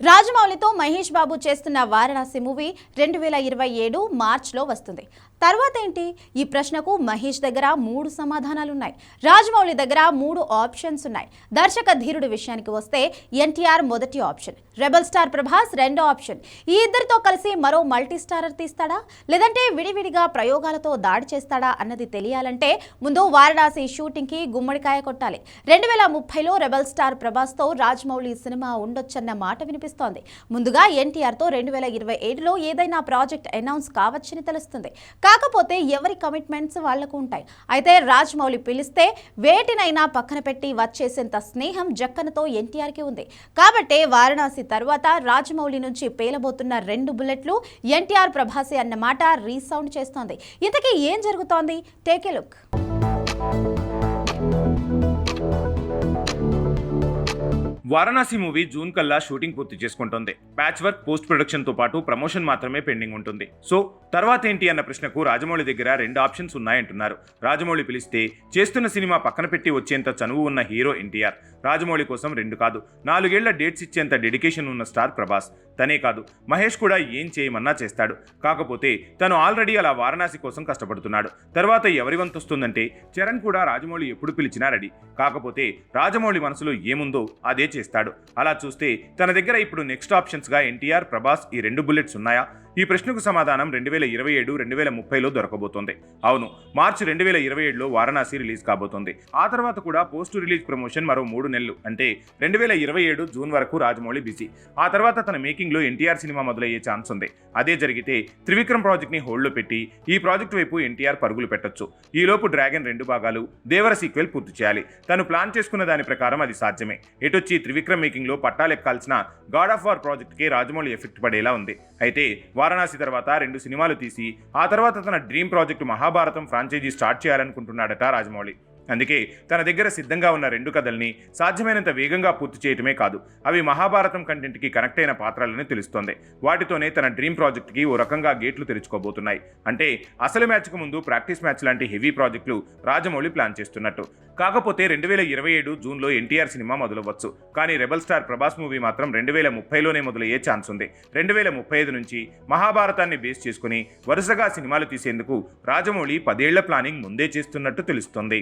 రాజమౌళితో మహేష్ బాబు చేస్తున్న వారణాసి మూవీ 2027 మార్చిలో వస్తుంది. తర్వాత ఏంటి? ఈ ప్రశ్నకు మహేష్ దగ్గర 3 సమాధానాలున్నాయి. రాజమౌళి దగ్గర 3 ఆప్షన్స్ ఉన్నాయి. దర్శక ధీరుడి విషయానికి వస్తే ఎన్టీఆర్ మొదటి ఆప్షన్, రెబల్ స్టార్ ప్రభాస్ రెండో ఆప్షన్. ఈ ఇద్దరితో కలిసి మరో మల్టీ స్టారర్ తీస్తాడా, లేదంటే విడివిడిగా ప్రయోగాలతో దాడి చేస్తాడా అన్నది తెలియాలంటే ముందు వారణాసి షూటింగ్ కి గుమ్మడికాయ కొట్టాలి. 2030లో రెబల్ స్టార్ ప్రభాస్ తో రాజమౌళి సినిమా ఉండొచ్చన్న మాట వినిపిస్తోంది. ముందుగా ఎన్టీఆర్ తో 2027లో ఏదైనా ప్రాజెక్ట్ అనౌన్స్ కావచ్చని తెలుస్తుంది. కాకపోతే ఎవరి కమిట్మెంట్స్ వాళ్లకు ఉంటాయి. అయితే రాజమౌళి పిలిస్తే వేటినైనా పక్కన పెట్టి వచ్చేసేంత స్నేహం జక్కనతో ఎన్టీఆర్కి ఉంది. కాబట్టే వారణాసి తర్వాత రాజమౌళి నుంచి పేలబోతున్న 2 బుల్లెట్లు ఎన్టీఆర్ ప్రభాసే అన్నమాట రీసౌండ్ చేస్తోంది. ఇంతకీ ఏం జరుగుతోంది? Take a look. Varanasi movie June కల్లా షూటింగ్ పూర్తి చేసుకుంటుంది. ప్యాచ్ వర్క్, పోస్ట్ ప్రొడక్షన్ తో పాటు ప్రమోషన్ మాత్రమే పెండింగ్ ఉంటుంది. సో తర్వాత ఏంటి అన్న ప్రశ్నకు రాజమౌళి దగ్గర 2 ఆప్షన్స్ ఉన్నాయంటున్నారు. రాజమౌళి పిలిస్తే చేస్తున్న సినిమా పక్కన పెట్టి వచ్చేంత చనువు ఉన్న హీరో ఎన్టీఆర్. రాజమౌళి కోసం 2 కాదు 4 ఏళ్ల డేట్స్ ఇచ్చేంత డెడికేషన్ ఉన్న స్టార్ ప్రభాస్. తనే కాదు మహేష్ కూడా ఏం చేయమన్నా చేస్తాడు. కాకపోతే తను ఆల్రెడీ అలా వారణాసి కోసం కష్టపడుతున్నాడు. తర్వాత ఎవరి వంతు వస్తుందంటే చరణ్ కూడా రాజమౌళి ఎప్పుడు పిలిచినా రెడీ. కాకపోతే రాజమౌళి మనసులో ఏముందో అదే చేస్తాడు. అలా చూస్తే తన దగ్గర ఇప్పుడు నెక్స్ట్ ఆప్షన్స్ గా ఎన్టీఆర్, ప్రభాస్ ఈ 2 బుల్లెట్స్ ఉన్నాయా? ఈ ప్రశ్నకు సమాధానం 2027, 2030లో దొరకబోతోంది. అవును, మార్చి 2027లో వారణాసి రిలీజ్ కాబోతోంది. ఆ తర్వాత కూడా పోస్ట్ రిలీజ్ ప్రమోషన్ మరో 3 నెలలు, అంటే 2027 జూన్ వరకు రాజమౌళి బిజీ. ఆ తర్వాత తన మేకింగ్ లో ఎన్టీఆర్ సినిమా మొదలయ్యే ఛాన్స్ ఉంది. అదే జరిగితే త్రివిక్రమ్ ప్రాజెక్ట్ ని హోల్డ్ లో పెట్టి ఈ ప్రాజెక్ట్ వైపు ఎన్టీఆర్ పరుగులు పెట్టొచ్చు. ఈలోపు డ్రాగన్ 2 భాగాలు, దేవర సీక్వెల్ పూర్తి చేయాలి. తను ప్లాన్ చేసుకున్న దాని ప్రకారం అది సాధ్యమే. ఎటొచ్చి త్రివిక్రమ్ మేకింగ్ లో పట్టాలెక్కాల్సిన గాడ్ ఆఫ్ వార్ ప్రాజెక్ట్ కి రాజమౌళి ఎఫెక్ట్ పడేలా ఉంది. అయితే వారణాసి తర్వాత 2 సినిమాలు తీసి ఆ తర్వాత తన dream project Mahabharatam franchise start చేయాలనుకుంటున్నాడట రాజమౌళి. అందుకే తన దగ్గర సిద్ధంగా ఉన్న 2 కథల్ని సాధ్యమైనంత వేగంగా పూర్తి చేయటమే కాదు, అవి మహాభారతం కంటెంట్కి కనెక్ట్ అయిన పాత్రలని తెలుస్తోంది. వాటితోనే తన డ్రీమ్ ప్రాజెక్ట్కి ఓ రకంగా గేట్లు తెరుచుకోబోతున్నాయి. అంటే అసలు మ్యాచ్కు ముందు ప్రాక్టీస్ మ్యాచ్ లాంటి హెవీ ప్రాజెక్టులు రాజమౌళి ప్లాన్ చేస్తున్నట్టు. కాకపోతే 2027 జూన్లో ఎన్టీఆర్ సినిమా మొదలవచ్చు. కానీ రెబల్ స్టార్ ప్రభాస్ మూవీ మాత్రం 2030లోనే మొదలయ్యే ఛాన్స్ ఉంది. 2035 నుంచి మహాభారతాన్ని బేస్ చేసుకుని వరుసగా సినిమాలు తీసేందుకు రాజమౌళి 10 ఏళ్ల ప్లానింగ్ ముందే చేస్తున్నట్టు తెలుస్తోంది.